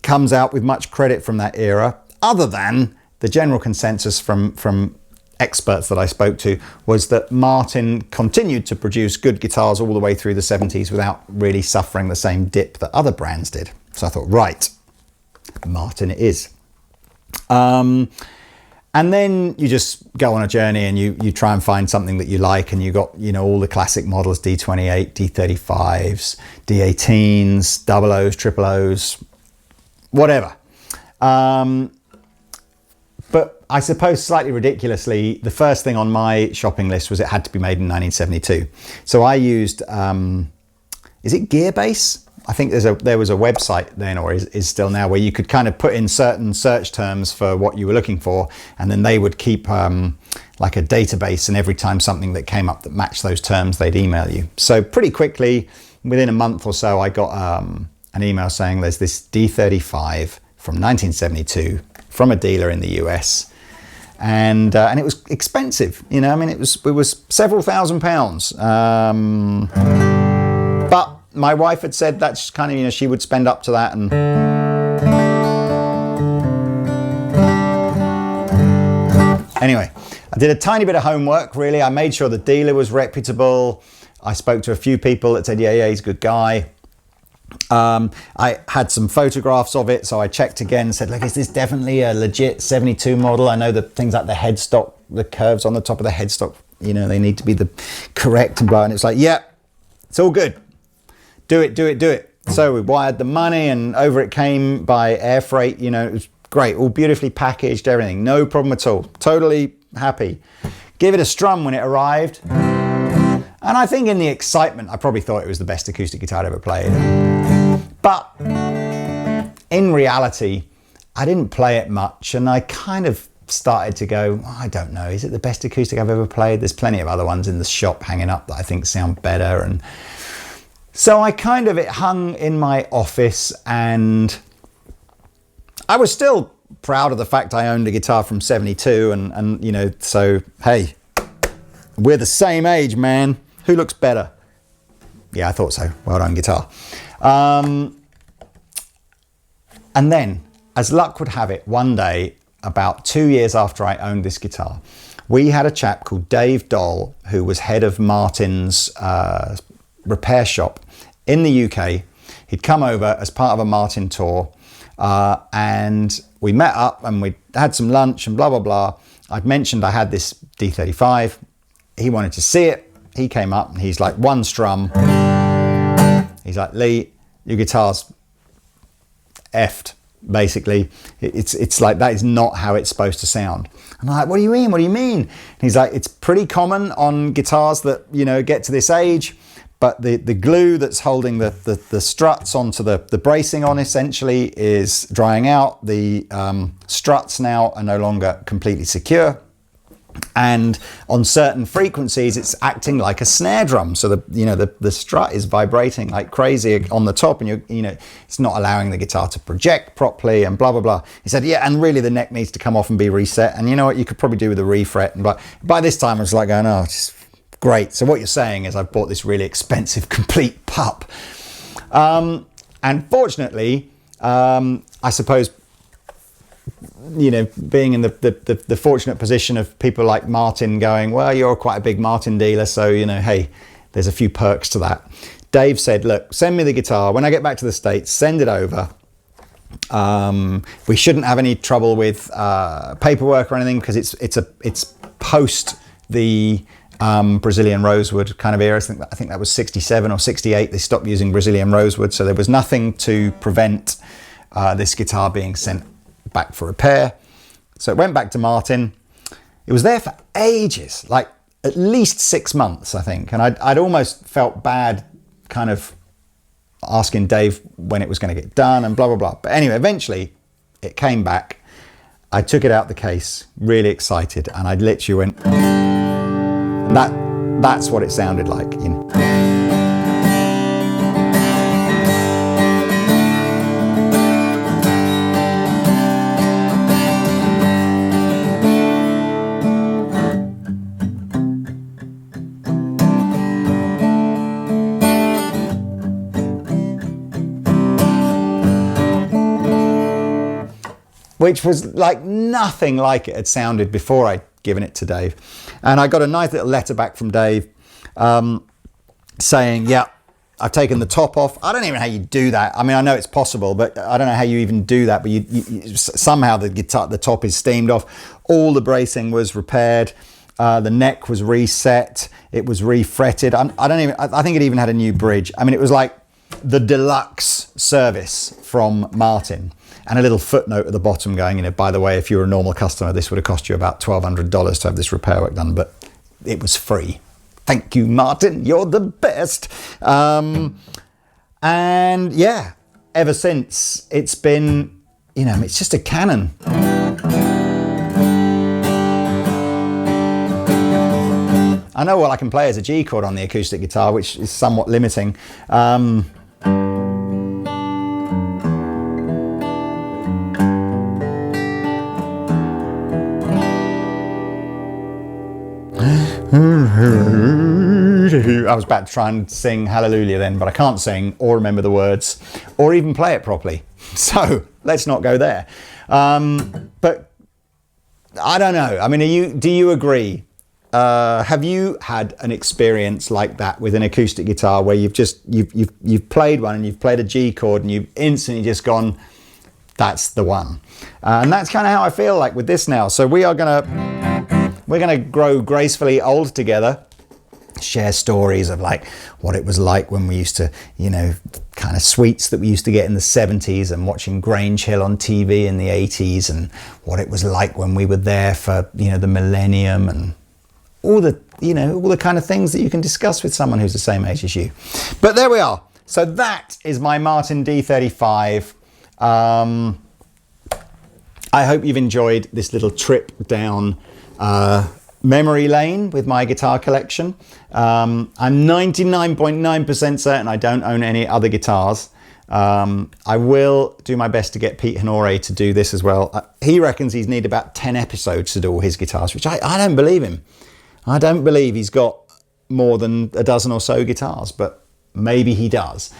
comes out with much credit from that era, other than the general consensus from experts that I spoke to was that Martin continued to produce good guitars all the way through the 70s without really suffering the same dip that other brands did. So I thought, right, Martin it is. And then you just go on a journey and you try and find something that you like, and you got, all the classic models, D28, D35s, D18s, double O's, triple O's, whatever. But I suppose slightly ridiculously, the first thing on my shopping list was it had to be made in 1972. So I used, is it Gearbase? I think there was a website then, or is still now, where you could kind of put in certain search terms for what you were looking for, and then they would keep like a database, and every time something that came up that matched those terms, they'd email you. So pretty quickly, within a month or so, I got an email saying there's this D35 from 1972 from a dealer in the US, and it was expensive. I mean, it was several £1,000s. But my wife had said that's kind of, she would spend up to that. And anyway, I did a tiny bit of homework, really. I made sure the dealer was reputable. I spoke to a few people that said, yeah, he's a good guy. I had some photographs of it, so I checked again and said, look, is this definitely a legit 72 model? I know that things like the headstock, the curves on the top of the headstock, they need to be the correct and blah. And it's like, yeah, it's all good. Do it. So we wired the money, and over it came by air freight. It was great, all beautifully packaged, everything, no problem at all. Totally happy. Give it a strum when it arrived. And I think in the excitement, I probably thought it was the best acoustic guitar I'd ever played. But in reality, I didn't play it much, and I kind of started to go, I don't know, is it the best acoustic I've ever played? There's plenty of other ones in the shop hanging up that I think sound better. And so it hung in my office, and I was still proud of the fact I owned a guitar from 72, and so, hey, we're the same age, man. Who looks better? Yeah, I thought so. Well done, guitar. And then, as luck would have it, one day, about 2 years after I owned this guitar, we had a chap called Dave Doll, who was head of Martin's repair shop in the UK. He'd come over as part of a Martin tour, and we met up and we had some lunch and blah, blah, blah. I'd mentioned I had this D35. He wanted to see it. He came up and he's like, one strum. He's like, Lee, your guitar's effed, basically. It's like, that is not how it's supposed to sound. I'm like, what do you mean? What do you mean? And he's like, it's pretty common on guitars that, get to this age, but the glue that's holding the struts onto the bracing on essentially is drying out. The struts now are no longer completely secure. And on certain frequencies, it's acting like a snare drum. So the strut is vibrating like crazy on the top, and it's not allowing the guitar to project properly, and blah, blah, blah. He said, yeah, and really the neck needs to come off and be reset. And you know what, you could probably do with a refret. But by this time I was like going, oh, it's great. So what you're saying is I've bought this really expensive complete pup. And fortunately, I suppose, you know, being in the fortunate position of people like Martin going, well, you're quite a big Martin dealer, so, you know, hey, there's a few perks to that. Dave said, look, send me the guitar. When I get back to the States, send it over. We shouldn't have any trouble with paperwork or anything, because it's post the Brazilian rosewood kind of era. I think that was 67 or 68. They stopped using Brazilian rosewood, so there was nothing to prevent this guitar being sent back for repair. So it went back to Martin. It was there for ages, like at least 6 months, I think. And I'd almost felt bad kind of asking Dave when it was going to get done and blah, blah, blah. But anyway, eventually it came back. I took it out the case, really excited, and I literally went, that's what it sounded like. You know? Which was like nothing like it had sounded before I'd given it to Dave. And I got a nice little letter back from Dave saying, yeah, I've taken the top off. I don't even know how you do that. I mean, I know it's possible, but I don't know how you even do that. But you somehow the top is steamed off. All the bracing was repaired. The neck was reset. It was refretted. I think it even had a new bridge. I mean, it was like the deluxe service from Martin. And a little footnote at the bottom going, you know, by the way, if you were a normal customer, this would have cost you about $1,200 to have this repair work done, but it was free. Thank you, Martin. You're the best. And yeah, ever since it's been, you know, it's just a Canon. I know what I can play as a G chord on the acoustic guitar, which is somewhat limiting. I was about to try and sing Hallelujah then, but I can't sing or remember the words or even play it properly. So let's not go there. But I don't know. I mean, do you agree? Have you had an experience like that with an acoustic guitar where you've played one and you've played a G chord and you've instantly just gone, that's the one? And that's kind of how I feel like with this now. So we're gonna grow gracefully old together, share stories of like what it was like when we used to, you know, kind of sweets that we used to get in the 70s and watching Grange Hill on TV in the 80s, and what it was like when we were there for, you know, the millennium, and all the, you know, all the kind of things that you can discuss with someone who's the same age as you. But there we are. So that is my Martin D35. I hope you've enjoyed this little trip down memory lane with my guitar collection. I'm 99.9% certain I don't own any other guitars. I will do my best to get Pete Honore to do this as well. He reckons he's need about 10 episodes to do all his guitars, which I don't believe him. I don't believe he's got more than a dozen or so guitars, but maybe he does.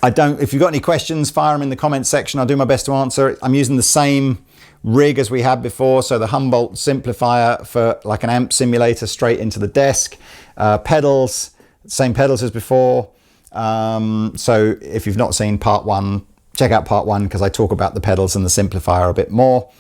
If you've got any questions, fire them in the comments section. I'll do my best to answer. I'm using the same rig as we had before, so the Humboldt Simplifier for like an amp simulator straight into the desk. Pedals, same pedals as before. So if you've not seen part one, check out part one, because I talk about the pedals and the Simplifier a bit more.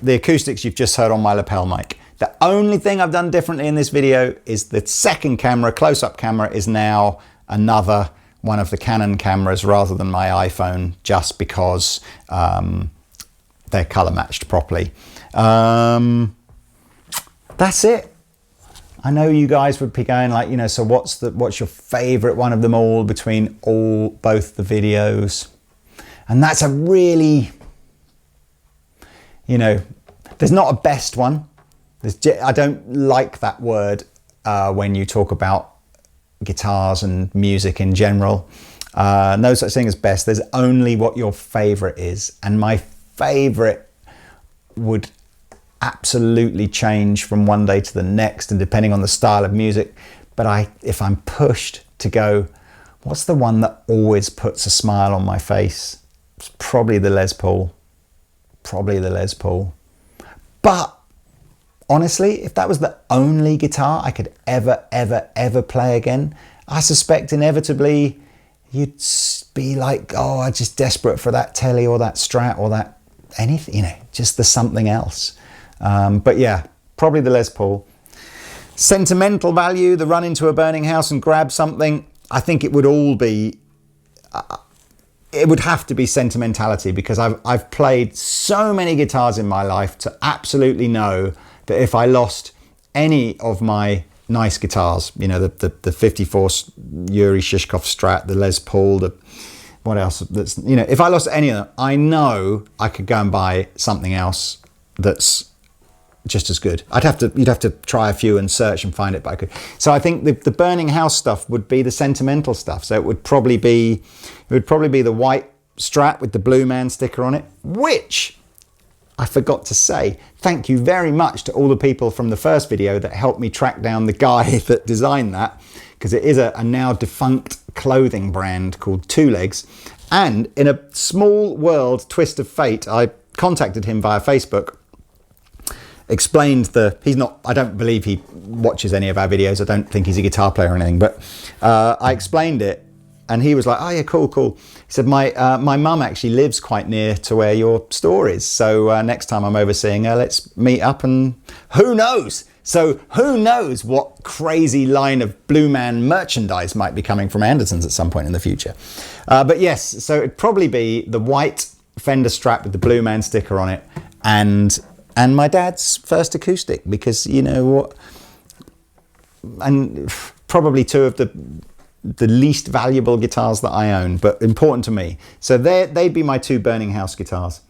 The acoustics you've just heard on my lapel mic. The only thing I've done differently in this video is the second camera, close-up camera, is now another one of the Canon cameras rather than my iPhone, just because they're color matched properly. That's it. I know you guys would be going like, you know, so what's your favorite one of them all between both the videos? And that's a really, you know, there's not a best one. I don't like that word when you talk about guitars and music in general. No such thing as best. There's only what your favorite is. And my favorite would absolutely change from one day to the next, and depending on the style of music. But if I'm pushed to go, What's the one that always puts a smile on my face? It's probably the Les Paul. Probably the Les Paul. But honestly, if that was the only guitar I could ever play again, I suspect inevitably you'd be like, oh, I'm just desperate for that Tele or that Strat or that anything, you know, just the something else. But yeah, probably the Les Paul. Sentimental value, the run into a burning house and grab something, I think it would all be, it would have to be sentimentality, because I've played so many guitars in my life to absolutely know that if I lost any of my nice guitars, you know, the 54 Yuri Shishkov Strat, the Les Paul, the what else, that's, you know, if I lost any of them, I know I could go and buy something else that's just as good. You'd have to try a few and search and find it, but I could. So I think the burning house stuff would be the sentimental stuff. So it would probably be the white Strat with the Blue Man sticker on it, which I forgot to say, thank you very much to all the people from the first video that helped me track down the guy that designed that, because it is a now defunct clothing brand called Two Legs. And in a small world twist of fate, I contacted him via Facebook, explained I don't believe he watches any of our videos. I don't think he's a guitar player or anything, but I explained it and he was like, oh yeah, cool. He said, my mum actually lives quite near to where your store is. So next time I'm over seeing her, let's meet up, and who knows? So who knows what crazy line of Blue Man merchandise might be coming from Andertons at some point in the future. But yes, so it'd probably be the white Fender Strat with the Blue Man sticker on it, and my dad's first acoustic, because you know what, and probably two of the least valuable guitars that I own, but important to me. So they'd be my two burning house guitars.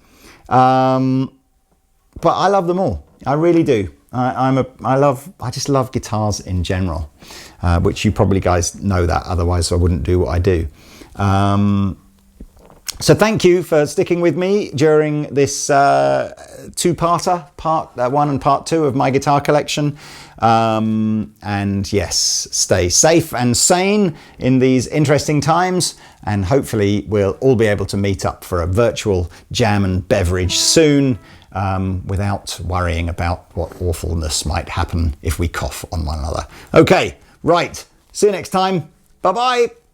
But I love them all. I really do. I just love guitars in general, which you probably guys know that, otherwise I wouldn't do what I do. So thank you for sticking with me during this two-parter, part 1 and part 2 of my guitar collection. And yes, stay safe and sane in these interesting times, and hopefully we'll all be able to meet up for a virtual jam and beverage soon, without worrying about what awfulness might happen if we cough on one another. Okay, right, see you next time. Bye-bye.